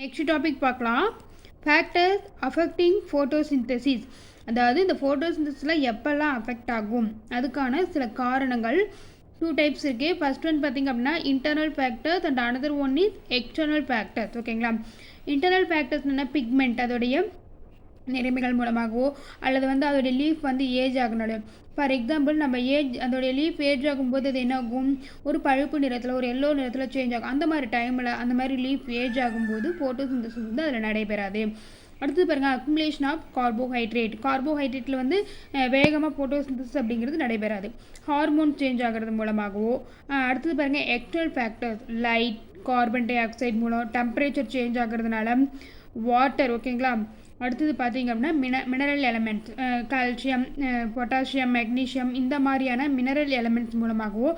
Next topic பார்க்கலாம். Factors affecting photosynthesis. அதாவது இந்த ஃபோட்டோசிந்தசிஸில் எப்போல்லாம் அஃபெக்ட் ஆகும் அதுக்கான சில காரணங்கள். 2 டைப்ஸ் இருக்குது. ஃபர்ஸ்ட் ஒன் பார்த்திங்க அப்படின்னா internal factors and another one is external factors. ஓகேங்களா? இன்டர்னல் ஃபேக்டர்ஸ் என்ன, பிக்மெண்ட் அதோடைய நிறமிகள் மூலமாகவோ அல்லது அதோடைய லீஃப் ஏஜ் ஆகணும். ஃபார் எக்ஸாம்பிள் நம்ம அதோடைய லீஃப் ஏஜ் ஆகும்போது அது என்ன ஆகும், ஒரு பழுப்பு நிறத்தில் ஒரு எல்லோ நிறத்தில் சேஞ்ச் ஆகும். அந்த மாதிரி டைமில் அந்த மாதிரி லீஃப் ஏஜ் ஆகும்போது ஃபோட்டோசிந்தசிஸ் அதில் நடைபெறாது. அடுத்தது பாருங்கள், அக்குமுலேஷன் ஆஃப் கார்போஹைட்ரேட். கார்போஹைட்ரேட்டில் வேகமாக ஃபோட்டோசிந்தசிஸ் அப்படிங்கிறது நடைபெறாது. ஹார்மோன் சேஞ்ச் ஆகிறது மூலமாகவோ. அடுத்தது பாருங்கள், external factors light, carbon di oxide மூலம், டெம்பரேச்சர் சேஞ்ச் ஆகிறதுனால, வாட்டர். ஓகேங்களா? அடுத்தது பார்த்திங்க அப்படின்னா mineral elements, calcium, potassium, magnesium, இந்த மாதிரியான மினரல் எலமெண்ட்ஸ் மூலமாகவோ,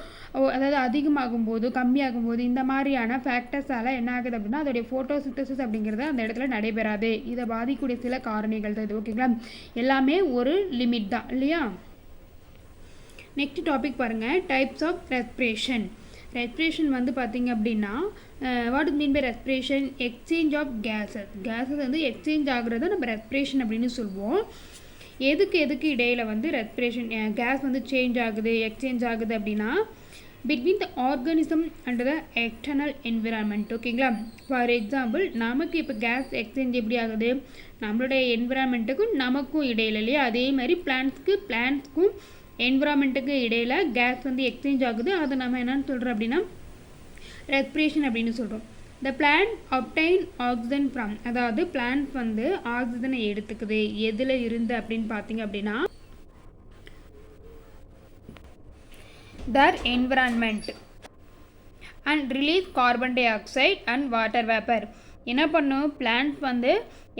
அதாவது அதிகமாகும் போது கம்மியாகும் போது இந்த மாதிரியான ஃபேக்டர்ஸால் என்ன ஆகுது அப்படின்னா அதோடைய ஃபோட்டோசிந்தசிஸ் அப்படிங்கிறது அந்த இடத்துல நடைபெறாது. இதை பாதிக்கக்கூடிய சில காரணிகள் தான் இது. ஓகேங்களா? எல்லாமே ஒரு லிமிட் தான் இல்லையா? நெக்ஸ்ட் டாபிக் பாருங்கள், டைப்ஸ் ஆஃப் ரெஸ்பிரேஷன். ரெஸ்பிரேஷன் பார்த்திங்க அப்படின்னா what is mean by respiration, exchange of gases. Gases exchange ஆகுறத நம்ம ரெஸ்பிரேஷன் அப்படின்னு சொல்லுவோம். எதுக்கு இடையில் ரெஸ்பிரேஷன் கேஸ் சேஞ்ச் ஆகுது, எக்ஸ்சேஞ்ச் ஆகுது அப்படின்னா between the organism and the external environment. ஓகேங்களா? ஃபார் எக்ஸாம்பிள் நமக்கு இப்போ கேஸ் எக்ஸ்சேஞ்ச் எப்படி ஆகுது, நம்மளுடைய என்விரான்மெண்ட்டுக்கும் நமக்கும் இடையில இல்லையா? அதே மாதிரி பிளான்ட்ஸ்க்கும் என்விரான்மெண்ட்டுக்கு இடையில் கேஸ் எக்ஸ்சேஞ்ச் ஆகுது. அதை நம்ம என்னன்னு சொல்கிறோம் அப்படின்னா ரெஸ்பிரேஷன் அப்படின்னு சொல்கிறோம். The plant obtain oxygen from, அதாவது பிளான்ட் ஆக்சிஜனை எடுத்துக்குது எதில் இருந்து அப்படின்னு பார்த்தீங்க அப்படின்னா their environment and release carbon dioxide and water vapour. என்ன பண்ணும், பிளான்ட்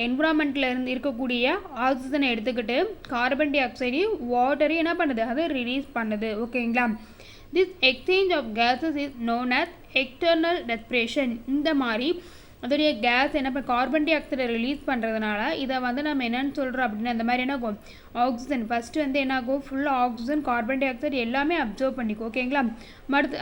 என்விரான்மெண்ட்டில் இருந்து இருக்கக்கூடிய ஆக்சிஜனை எடுத்துக்கிட்டு கார்பன் டை ஆக்சைடையும் வாட்டரையும் என்ன பண்ணுது, அதை ரிலீஸ் பண்ணுது. ஓகேங்களா? This exchange of gases is known as external respiration. இந்த மாதிரி அதோடைய கேஸ் என்ன கார்பன் டை ஆக்சைடை ரிலீஸ் பண்ணுறதுனால இதை நம்ம என்னென்னு சொல்கிறோம் அப்படின்னா இந்த மாதிரி என்ன ஆகும், ஆக்சிஜன் ஃபஸ்ட்டு என்ன ஆகும், ஃபுல்லாக ஆக்சிஜன் கார்பன் டை ஆக்சைடு எல்லாமே அப்சர்வ் பண்ணிக்கும். ஓகேங்களா?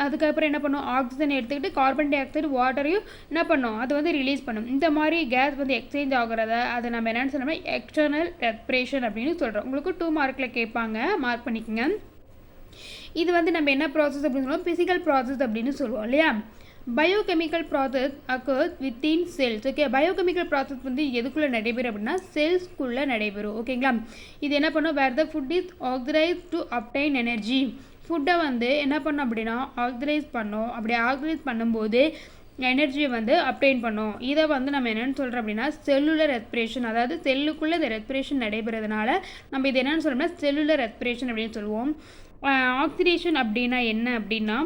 அதுக்கப்புறம் என்ன பண்ணும், ஆக்சிஜன் எடுத்துக்கிட்டு கார்பன் டை ஆக்சைடு வாட்டரையும் என்ன பண்ணும், அது ரிலீஸ் பண்ணும். இந்த மாதிரி கேஸ் எக்ஸ்சேஞ்ச் ஆகிறத அதை நம்ம என்னென்னு சொல்லணும், எக்ஸ்டர்னல் ரெஸ்பிரேஷன் அப்படின்னு சொல்கிறோம். உங்களுக்கு 2 மார்க்கில் கேட்பாங்க, மார்க் பண்ணிக்கோங்க. இது நம்ம என்ன ப்ராசஸ் அப்படின்னு சொல்லுவோம், ஃபிசிக்கல் ப்ராசஸ் அப்படின்னு சொல்லுவோம் இல்லையா? Biochemical process occurs within cells. Okay, biochemical process எதுக்குள்ளே நடைபெறும் அப்படின்னா செல்ஸ்க்குள்ளே நடைபெறும். ஓகேங்களா? இது என்ன பண்ணும், where the food is oxidise to obtain energy. ஃபுட்டை என்ன பண்ணும் அப்படின்னா ஆக்சிடைஸ் பண்ணும். அப்படி ஆக்சிடைஸ் பண்ணும்போது எனர்ஜியை அப்டைன் பண்ணும். இதை நம்ம என்னென்னு சொல்கிறோம் அப்படின்னா செல்லுலர் ரெஸ்பிரேஷன். அதாவது செல்லுக்குள்ளே இந்த ரெஸ்பிரேஷன் நடைபெறதுனால நம்ம இது என்னென்னு சொல்கிறோம்னா செல்லுலர் ரெஸ்பிரேஷன் அப்படின்னு சொல்லுவோம். ஆக்சிடேஷன் அப்படின்னா என்ன அப்படின்னா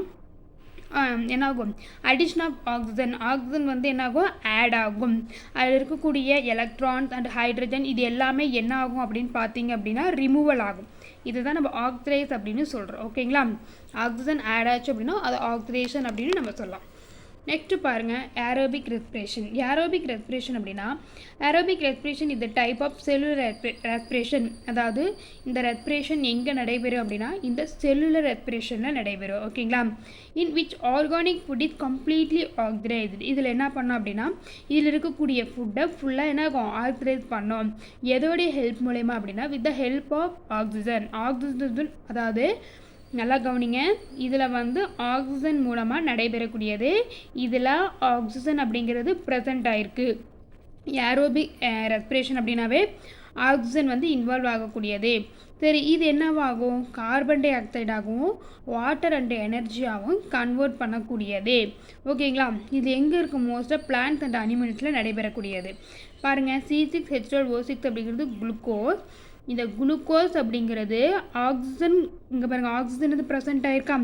என்னாகும், அடிஷன் ஆஃப் ஆக்சிஜன். ஆக்சிஜன் என்னாகும், ஆட் ஆகும். அதில் இருக்கக்கூடிய எலக்ட்ரான்ஸ் அண்ட் ஹைட்ரஜன் இது எல்லாமே என்ன ஆகும் அப்படின்னு பார்த்தீங்க அப்படின்னா ரிமூவல் ஆகும். இதுதான் நம்ம ஆக்சிடைஸ் அப்படின்னு சொல்கிறோம். ஓகேங்களா? ஆக்சிஜன் ஆட் ஆச்சு அப்படின்னா அது ஆக்சிடேஷன் அப்படின்னு நம்ம சொல்லலாம். நெக்ஸ்ட்டு பாருங்கள், ஏரோபிக் ரெஸ்பிரேஷன். ஏரோபிக் ரெஸ்பிரேஷன் அப்படின்னா ஏரோபிக் ரெஸ்பிரேஷன் இது டைப் ஆஃப் செல்லுலர் ரெஸ்பிரேஷன். அதாவது இந்த ரெஸ்பிரேஷன் எங்கே நடைபெறும் அப்படின்னா இந்த செல்லுலர் ரெஸ்பிரேஷனில் நடைபெறும். ஓகேங்களா? In which organic food is completely oxidised. இதில் என்ன பண்ணோம் அப்படின்னா இதில் இருக்கக்கூடிய ஃபுட்டை ஃபுல்லாக என்ன ஆகும், ஆக்சிடைஸ் பண்ணோம். எதோடைய ஹெல்ப் மூலயமா அப்படின்னா with the help of oxygen. Oxygen அதாவது நல்லா கவனிங்க, இதில் ஆக்சிஜன் மூலமாக நடைபெறக்கூடியது. இதில் ஆக்சிஜன் அப்படிங்கிறது ப்ரெசண்ட் ஆகிருக்கு. ஏரோபிக் ரெஸ்பிரேஷன் அப்படின்னாவே ஆக்சிஜன் இன்வால்வ் ஆகக்கூடியது. சரி, இது என்னவாகும், கார்பன் டை ஆக்சைடாகவும் வாட்டர் அண்ட் எனர்ஜியாகவும் கன்வெர்ட் பண்ணக்கூடியது. ஓகேங்களா? இது எங்கே இருக்கும், மோஸ்ட்டாக பிளான்ட்ஸ் அண்ட் அனிமல்ஸில் நடைபெறக்கூடியது. பாருங்கள், C6H12O6 அப்படிங்கிறது குளுக்கோஸ். இந்த குளுக்கோஸ் அப்படிங்கிறது ஆக்சிஜன், இங்கே பாருங்கள் ஆக்சிஜன் ப்ரெசென்ட் ஆகிருக்கா.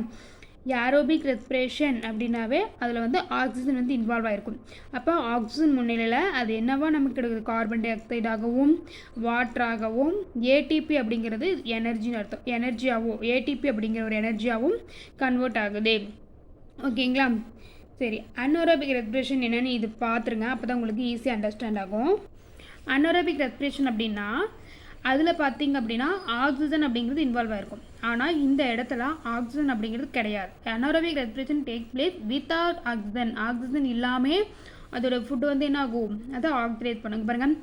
ஏரோபிக் ரெஸ்பிரேஷன் அப்படின்னாவே அதில் ஆக்சிஜன் இன்வால்வ் ஆகிருக்கும். அப்போ ஆக்சிஜன் முன்னிலையில் அது என்னவா நமக்கு கிடைக்குது, கார்பன் டை ஆக்சைடாகவும் வாட்டராகவும் ஏடிபி அப்படிங்கிறது எனர்ஜின்னு அர்த்தம், எனர்ஜியாகவும் ஏடிபி அப்படிங்கிற ஒரு எனர்ஜியாகவும் கன்வெர்ட் ஆகுது. ஓகேங்களா? சரி, அன்ஏரோபிக் ரெஸ்பிரேஷன் என்னென்னு இது பார்த்துருங்க, அப்போ தான் உங்களுக்கு ஈஸியாக அண்டர்ஸ்டாண்ட் ஆகும். அன்ஏரோபிக் ரெஸ்பிரேஷன் அப்படின்னா அதில் பார்த்திங்க அப்படின்னா ஆக்சிஜன் அப்படிங்கிறது இன்வால்வ் ஆகிருக்கும். ஆனால் இந்த இடத்துல ஆக்சிஜன் அப்படிங்கிறது கிடையாது. Anaerobic respiration take place without oxygen. Oxygen இல்லாமல் அதோட ஃபுட்டு வந்து என்ன ஆகும், அதை ஆக்சிடைஸ் பண்ணுங்க. பாருங்கள்,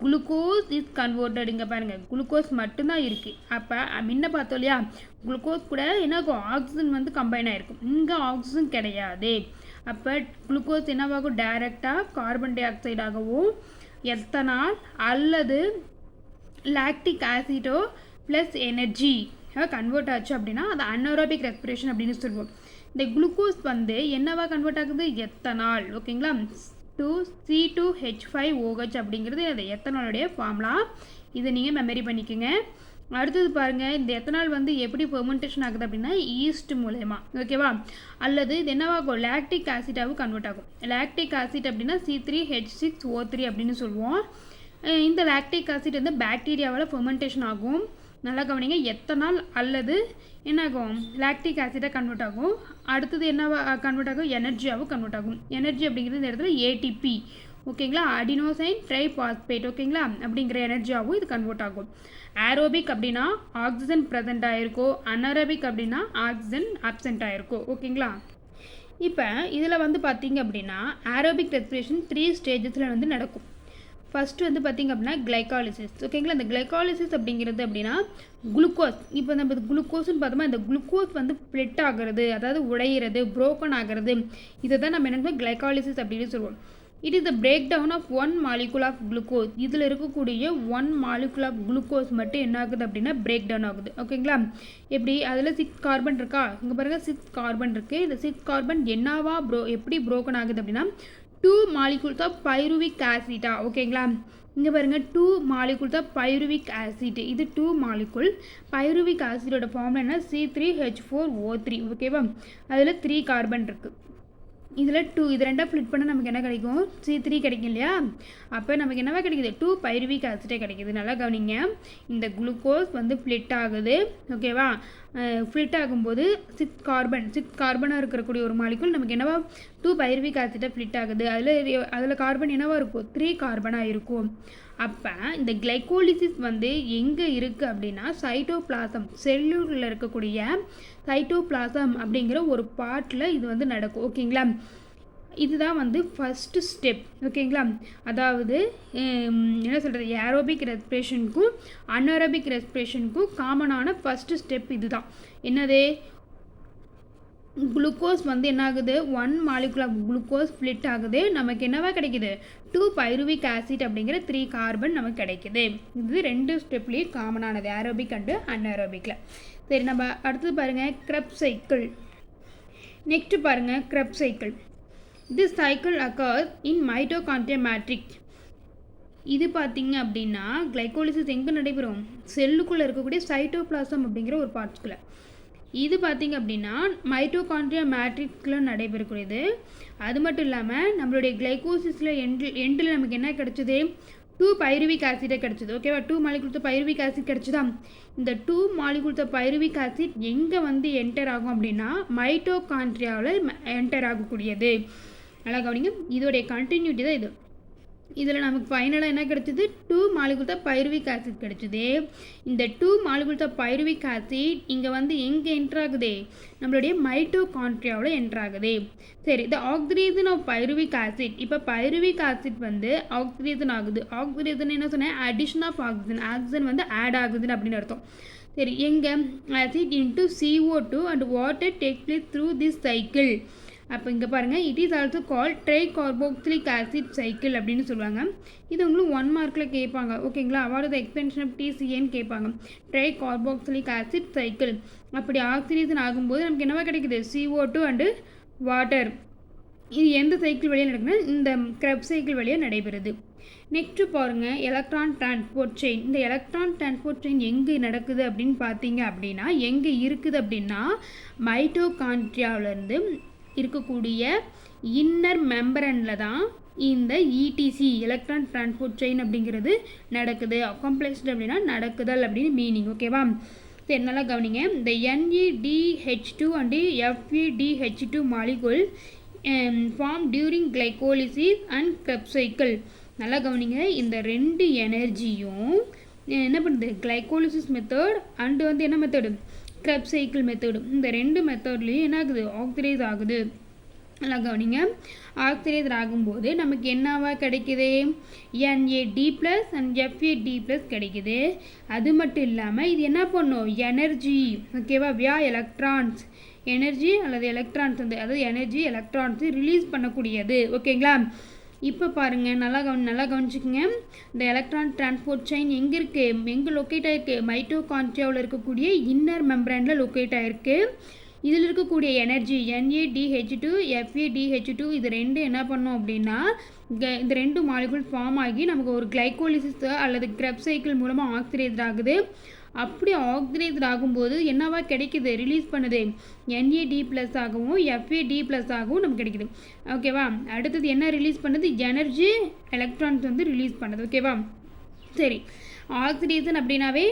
குளுக்கோஸ் இஸ் கன்வெர்ட்டட். இங்கே பாருங்கள், குளுக்கோஸ் மட்டும்தான் இருக்குது. அப்போ முன்ன பார்த்தோம் இல்லையா, குளுக்கோஸ் கூட என்ன ஆகும், ஆக்சிஜன் வந்து கம்பைன் ஆகிருக்கும். இங்கே ஆக்சிஜன் கிடையாது. அப்போ குளுக்கோஸ் என்னவாகும், டைரெக்டாக கார்பன் டை ஆக்சைடாகவும் எத்தனால் அல்லது லாக்டிக் ஆசிடோ ப்ளஸ் எனர்ஜி கன்வெர்ட் ஆச்சு அப்படின்னா அது அன்ஏரோபிக் ரெஸ்பிரேஷன் அப்படின்னு சொல்லுவோம். இந்த குளுக்கோஸ் வந்து என்னவா கன்வெர்ட் ஆகுது, எத்தனால். ஓகேங்களா, 2C2H5OH அப்படிங்கிறது அது எத்தனாலுடைய ஃபார்முலா. இதை நீங்கள் மெமரி பண்ணிக்கோங்க. அடுத்தது பாருங்கள், இந்த எத்தனால் வந்து எப்படி ஃபெர்மெண்டேஷன் ஆகுது அப்படின்னா ஈஸ்ட் மூலயமா. ஓகேவா, அல்லது இது என்னவாகும், லாக்டிக் ஆசிடாகவும் கன்வெர்ட் ஆகும். லாக்டிக் ஆசிட் அப்படின்னா C3H6O3 அப்படின்னு சொல்லுவோம். இந்த லாக்டிக் ஆசிட் வந்து பாக்டீரியாவால் ஃபெர்மெண்டேஷன் ஆகும். நல்லா கவனிங்க, எத்தனால் அல்லது என்னாகும், லாக்டிக் ஆசிடாக கன்வெர்ட் ஆகும். அடுத்தது என்னவா கன்வெர்ட் ஆகும், எனர்ஜியாகவும் கன்வெர்ட் ஆகும். எனர்ஜி அப்படிங்கிறது இந்த இடத்துல ATP. ஓகேங்களா, அடினோசைன் ட்ரைபாஸ்பேட். ஓகேங்களா, அப்படிங்கிற எனர்ஜியாகவும் இது கன்வெர்ட் ஆகும். ஏரோபிக் அப்படின்னா ஆக்சிஜன் ப்ரெசென்ட் ஆகிருக்கும், அன்ஏரோபிக் அப்படின்னா ஆக்சிஜன் அப்சென்ட் ஆகிருக்கும். ஓகேங்களா, இப்போ இதில் வந்து பார்த்திங்க அப்படின்னா ஏரோபிக் ரெஸ்பிரேஷன் 3 ஸ்டேஜஸில் வந்து நடக்கும். ஃபஸ்ட்டு வந்து பார்த்திங்க அப்படின்னா கிளைகாலிசிஸ். ஓகேங்களா, இந்த கிளைகாலிசிஸ் அப்படிங்கிறது அப்படின்னா குளுக்கோஸ், இப்போ நம்ம குளுக்கோஸ்ன்னு பார்த்தோமா, இந்த குளுக்கோஸ் வந்து ஸ்ப்ளிட் ஆகிறது, அதாவது உடையிறது, புரோக்கன் ஆகிறது, இதை தான் நம்ம என்ன கிளைகாலிசிஸ் அப்படின்னு சொல்லுவோம். It is the breakdown of 1 molecule of glucose. இதில் இருக்கக்கூடிய 1 மாலிகுல் ஆஃப் குளுக்கோஸ் மட்டும் என்ன ஆகுது அப்படின்னா பிரேக் டவுன் ஆகுது. ஓகேங்களா, எப்படி அதில் 6 கார்பன் இருக்கா, இங்கே பாருங்கள் 6 கார்பன் இருக்குது. இந்த 6 கார்பன் என்னவா எப்படி புரோக்கன் ஆகுது அப்படின்னா 2 மாலிகுல்ஸ் ஆஃப் பைருவிக் ஆசிடா. ஓகேங்களா, இங்கே பாருங்கள் 2 மாலிகுல்ஸ் ஆஃப் பைருவிக் ஆசிட். இது 2 மாலிகுல். பைருவிக் ஆசிடோட ஃபார்முலா என்ன, C3H4O3. ஓகேவா, அதில் 3 கார்பன் இருக்குது. இதில் 2, இது ரெண்டாக ஃப்ளிட் பண்ணால் நமக்கு என்ன கிடைக்கும், C3 கிடைக்கும் இல்லையா. அப்போ நமக்கு என்னவா கிடைக்குது, 2 பைருவிக் ஆசிட்டே கிடைக்குது. நல்லா கவனிங்க, இந்த குளுக்கோஸ் வந்து ஃப்ளிட் ஆகுது. ஓகேவா, ஃப்ளிட் ஆகும்போது 6 கார்பனாக இருக்கக்கூடிய ஒரு மாலிகுல் நமக்கு என்னவா 2 பைருவிக் ஆசிட்டாக ஃப்ளிட் ஆகுது. அதில் கார்பன் என்னவா இருக்கும், 3 கார்பனாக இருக்கும். அப்போ இந்த கிளைகோலிசிஸ் வந்து எங்கே இருக்குது அப்படின்னா சைட்டோபிளாசம், செல்லுல இருக்கக்கூடிய சைட்டோபிளாசம் அப்படிங்கிற ஒரு பார்ட்டில் இது வந்து நடக்கும். ஓகேங்களா, இதுதான் வந்து ஃபஸ்ட்டு ஸ்டெப். ஓகேங்களா, அதாவது என்ன சொல்கிறது, ஏரோபிக் ரெஸ்பிரேஷனுக்கும் அன்ஏரோபிக் ரெஸ்பிரேஷனுக்கும் காமனான ஃபஸ்ட்டு ஸ்டெப் இதுதான். என்னது, குளுக்கோஸ் வந்து என்ன ஆகுது, 1 மாலிகுல் ஆஃப் குளுக்கோஸ் ஸ்ப்ளிட் ஆகுது. நமக்கு என்னவா கிடைக்குது, 2 பைருவிக் ஆசிட் அப்படிங்கிற 3 கார்பன் நமக்கு கிடைக்குது. இது 2 ஸ்டெப்லேயும் காமனானது, ஏரோபிக் அண்டு அன்ஏரோபிக்கில். சரி, நம்ம அடுத்தது பாருங்கள் க்ரெப்ஸ் சைக்கிள். நெக்ஸ்ட் பாருங்கள் Krebs cycle. This cycle occurs in mitochondria matrix. இது பார்த்திங்க அப்படின்னா கிளைகோலிசிஸ் எங்கே நடைபெறும், செல்லுக்குள்ளே இருக்கக்கூடிய சைட்டோபிளாசம் அப்படிங்கிற ஒரு பார்ட்ஸ்குள்ளே. இது பார்த்திங்க அப்படின்னா மைட்டோகாண்ட்ரியா மேட்ரிக்ஸில் நடைபெறக்கூடியது. அது மட்டும் இல்லாமல் நம்மளுடைய கிளைகோசிஸில் எண்டில் நமக்கு என்ன கிடச்சிது, 2 பைருவிக் ஆசிட்டை கிடச்சிது. ஓகேவா, 2 மாலிகுல்ஸ் பைருவிக் ஆசிட் கிடச்சிதா. இந்த 2 மாலிகுல்ஸ் பைருவிக் ஆசிட் எங்கே வந்து என்டர் ஆகும் அப்படின்னா மைட்டோகாண்ட்ரியாவில் என்டர் ஆகக்கூடியது. நல்லா கவனிங்க, இதோடைய கண்டினியூட்டி தான் இது. இதில் நமக்கு ஃபைனலாக என்ன கிடச்சிது, 2 மாலிகுல்ஸ் ஆஃப் பைருவிக் ஆசிட் கிடச்சிது. இந்த 2 மாலிகுல்ஸ் ஆஃப் பைருவிக் ஆசிட் இங்கே வந்து எங்கே என்டர் ஆகுது, நம்மளுடைய மைட்டோகாண்ட்ரியாவில் என்டர் ஆகுது. சரி, இந்த ஆக்சிடேஷன் ஆஃப் பைருவிக் ஆசிட். இப்போ பைருவிக் ஆசிட் வந்து ஆக்சிடேஷன் ஆகுது. ஆக்சிடேஷன் என்ன சொன்னேன், அடிஷன் ஆஃப் ஆக்சிஜன் வந்து ஆட் ஆகுதுன்னு அப்படின்னு அர்த்தம். சரி, எங்கே acid into CO2 and water take place through this cycle. அப்போ இங்கே பாருங்கள், it is also call try carboxylic acid cycle அப்படின்னு சொல்லுவாங்க. இது உங்களுக்கு 1 மார்க்கில் கேட்பாங்க. ஓகேங்களா, அவார்டு எக்ஸ்பென்ஷன் ஆஃப் TCAன்னு கேட்பாங்க. Try carboxylic acid cycle. அப்படி ஆக்சிடேஷன் ஆகும்போது நமக்கு என்னவா கிடைக்குது, CO2 அண்டு வாட்டர். இது எந்த சைக்கிள் வழியாக நடக்குதுன்னா இந்த க்ரெப்ஸ் சைக்கிள் வழியாக நடைபெறுது. நெக்ஸ்ட்டு பாருங்கள் எலக்ட்ரான் டிரான்ஸ்போர்ட் செயின். இந்த எலக்ட்ரான் டிரான்ஸ்போர்ட் செயின் எங்கே நடக்குது அப்படின்னு பார்த்தீங்க அப்படின்னா எங்கே இருக்குது அப்படின்னா மைட்டோகாண்ட்ரியாவிலேருந்து இருக்கக்கூடிய இன்னர் மெம்பரனில் தான் இந்த ETC எலக்ட்ரான் டிரான்ஸ்போர்ட் செயின் அப்படிங்கிறது நடக்குது. அக்காம்ப்ளிஷ்டு அப்படின்னா நடக்குதல் அப்படின்னு மீனிங். ஓகேவா, சரி, நல்லா கவனிங்க. இந்த NADH2 and FADH2 molecule form during glycolysis and Krebs cycle. நல்லா கவனிங்க, இந்த 2 எனர்ஜியும் என்ன பண்ணுது, கிளைகோலிசிஸ் மெத்தட் அண்டு வந்து என்ன மெத்தடு, க்ரெப்ஸ் சைக்கிள் மெத்தடு. இந்த 2 மெத்தட்லேயும் என்ன ஆகுது, ஆக்சிடைஸ் ஆகுது. நல்லா கவனிங்க. ஆக்சிடைஸ் ஆகும்போது நமக்கு என்னவா கிடைக்குது? NAD+ அண்ட் FAD+ கிடைக்குது. அது மட்டும் இல்லாமல் இது என்ன பண்ணும்? எனர்ஜி, ஓகேவா, வியா எலக்ட்ரான்ஸ், எனர்ஜி அல்லது எலக்ட்ரான்ஸ் வந்து, அதாவது எனர்ஜி எலக்ட்ரான்ஸ் ரிலீஸ் பண்ணக்கூடியது. ஓகேங்களா? இப்போ பாருங்கள், நல்லா கவனிச்சுக்கோங்க. இந்த எலக்ட்ரான் டிரான்ஸ்போர்ட் செயின் எங்கே இருக்குது? எங்கே லொக்கேட் ஆகிருக்கு? மைட்டோகாண்ட்ரியாவில் இருக்கக்கூடிய இன்னர் மெம்பரேனில் லொக்கேட் ஆகிருக்கு. இதில் இருக்கக்கூடிய எனர்ஜி NADH2 FADH2 இது ரெண்டும் என்ன பண்ணோம் அப்படின்னா இந்த ரெண்டு மாலிகுல் ஃபார்ம் ஆகி நமக்கு ஒரு கிளைகோலிசிஸ் அல்லது கிரெப் சைக்கிள் மூலமாக ஆக்சிடைஸ் ஆகுது. அப்படி ஆக்சிடைஸ் ஆகும்போது என்னவா கிடைக்குது? ரிலீஸ் பண்ணுது NAD+ ஆகவும் FAD+ ஆகவும் நமக்கு கிடைக்குது. ஓகேவா? அடுத்தது என்ன ரிலீஸ் பண்ணுது? எனர்ஜி எலக்ட்ரான்ஸ் வந்து ரிலீஸ் பண்ணுது. ஓகேவா? சரி, ஆக்சிடேஷன் அப்படின்னாவே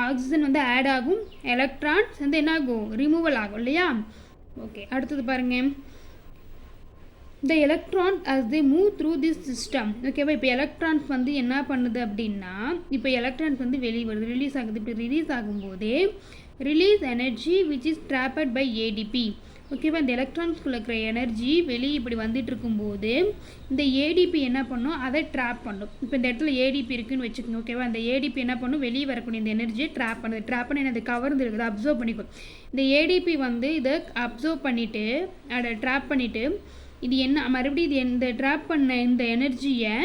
ஆக்சிஜன் வந்து ஆட் ஆகும், எலக்ட்ரான்ஸ் வந்து என்ன ஆகும்? ரிமூவல் ஆகும் இல்லையா? ஓகே, அடுத்தது பாருங்கள். the electron as they move through this system. ஓகேவா? இப்போ எலக்ட்ரான்ஸ் வந்து என்ன பண்ணுது அப்படின்னா, இப்போ எலக்ட்ரான்ஸ் வந்து வெளியே வருது, ரிலீஸ் ஆகுது. இப்படி ரிலீஸ் ஆகும்போதே release energy which is trapped by ADP. ஓகேவா? இந்த எலக்ட்ரான்ஸ்குள்ள இருக்கிற எனர்ஜி வெளியே இப்படி வந்துட்டு இருக்கும்போது இந்த ADP என்ன பண்ணும்? அதை ட்ராப் பண்ணும். இப்போ இந்த இடத்துல ADP இருக்குன்னு வச்சுக்கோங்க. ஓகேவா? இந்த ADP என்ன பண்ணும்? வெளியே வரக்கூடிய இந்த எனர்ஜியை ட்ராப் பண்ணுது. ட்ராப் பண்ணி என்னது? கவர்ந்து இருக்குது, அப்சர்வ் பண்ணிக்கும். இந்த ADP வந்து இதை அப்சர்வ் பண்ணிவிட்டு அதை ட்ராப் பண்ணிவிட்டு இது என்ன மறுபடியும் இது இந்த ட்ராப் பண்ண இந்த எனர்ஜியை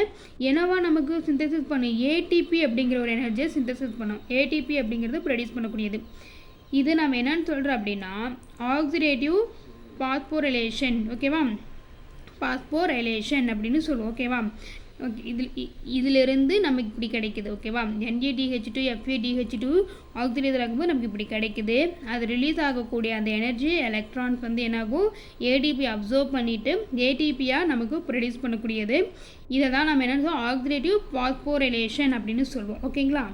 என்னவா நமக்கு சிந்தசிஸ் பண்ணும்? ATP அப்படிங்கிற ஒரு எனர்ஜியை சிந்தசிஸ் பண்ணும். ATP அப்படிங்கிறது ப்ரொடியூஸ் பண்ணக்கூடியது. இது நம்ம என்னன்னு சொல்கிறோம் அப்படின்னா ஆக்சிடேட்டிவ் பாஸ்போரிலேஷன். ஓகேவா? பாஸ்போரிலேஷன் அப்படின்னு சொல்லுவோம். ஓகேவா? ஓகே, இதிலிருந்து நமக்கு இப்படி கிடைக்குது. ஓகேவா? NADH2 FADH2 ஆக்சிடைஸ் ஆகும்போது நமக்கு இப்படி கிடைக்குது. அது ரிலீஸ் ஆகக்கூடிய அந்த எனர்ஜி எலக்ட்ரான்ஸ் வந்து என்னாகும்? ADP அப்சர்வ் பண்ணிவிட்டு ATPயாக நமக்கு ப்ரொடியூஸ் பண்ணக்கூடியது. இதை தான் நம்ம என்ன சொல்லுவோம்? ஆக்சிடேட்டிவ் பாஸ்போரிலேஷன் அப்படின்னு சொல்லுவோம். ஓகேங்களா?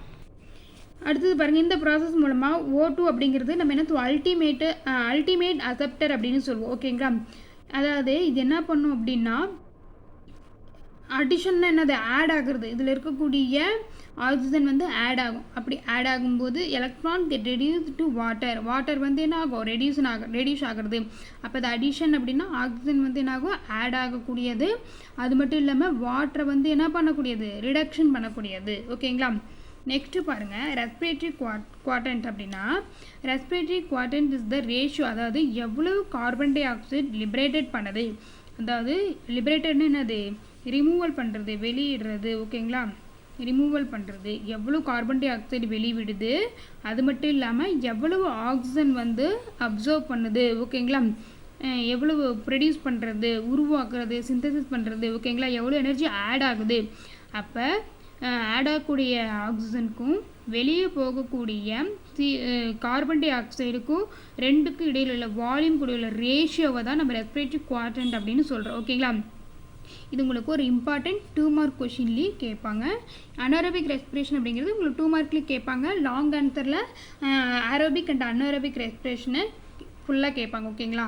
அடுத்தது பாருங்கள், இந்த ப்ராசஸ் மூலமாக O2 அப்படிங்கிறது நம்ம என்ன சொல்லுவோம்? அல்டிமேட் அசெப்டர் அப்படின்னு சொல்லுவோம். ஓகேங்களா? அதாவது இது என்ன பண்ணும் அப்படின்னா அடிஷன்னா என்னது? ஆட் ஆகுறது. இதில் இருக்கக்கூடிய ஆக்சிஜன் வந்து ஆட் ஆகும். அப்படி ஆட் ஆகும்போது electron get reduce to water. Water வந்து என்ன ஆகும்? ரெடியூஸ் ஆகிறது. அப்போ அது அடிஷன் அப்படின்னா ஆக்சிஜன் வந்து என்ன ஆகும்? ஆட் ஆகக்கூடியது. அது மட்டும் இல்லாமல் வாட்டரை வந்து என்ன பண்ணக்கூடியது? ரிடக்ஷன் பண்ணக்கூடியது. ஓகேங்களா? நெக்ஸ்ட்டு பாருங்கள், ரெஸ்பிரேட்டரி குவாட்ரண்ட் அப்படின்னா respiratory quadrant is the ratio, அதாவது எவ்வளவு கார்பன் டை ஆக்சைடு லிபரேட்டட் பண்ணுது. அதாவது லிபரேட்டட்னு என்னது? ரிமூவல் பண்ணுறது, வெளியிடுறது. ஓகேங்களா? ரிமூவல் பண்ணுறது, எவ்வளோ கார்பன் டை ஆக்சைடு வெளிவிடுது. அது மட்டும் இல்லாமல் எவ்வளவு ஆக்சிஜன் வந்து அப்சர்வ் பண்ணுது. ஓகேங்களா? எவ்வளவு ப்ரொடியூஸ் பண்ணுறது, உருவாக்குறது, சிந்தசிஸ் பண்ணுறது. ஓகேங்களா? எவ்வளோ எனர்ஜி ஆட் ஆகுது. அப்போ ஆட் ஆகக்கூடிய ஆக்சிஜனுக்கும் வெளியே போகக்கூடிய கார்பன் டை ஆக்சைடுக்கும் ரெண்டுக்கும் இடையில் உள்ள வால்யூம் கூட உள்ள ரேஷியோவை தான் நம்ம ரெஸ்பிரேட்டரி குவாட்ரண்ட் அப்படின்னு சொல்கிறோம். ஓகேங்களா? இது உங்களுக்கு ஒரு இம்பார்ட்டன்ட் 2 மார்க் கொஷின்லேயே கேட்பாங்க. அனரோபிக் ரெஸ்பிரேஷன் அப்படிங்கிறது உங்களுக்கு 2 மார்க்லேயே கேட்பாங்க. லாங் ஆன்சரில் ஏரோபிக் அண்ட் அன்ஏரோபிக் ரெஸ்பிரேஷனை ஃபுல்லாக கேட்பாங்க. ஓகேங்களா?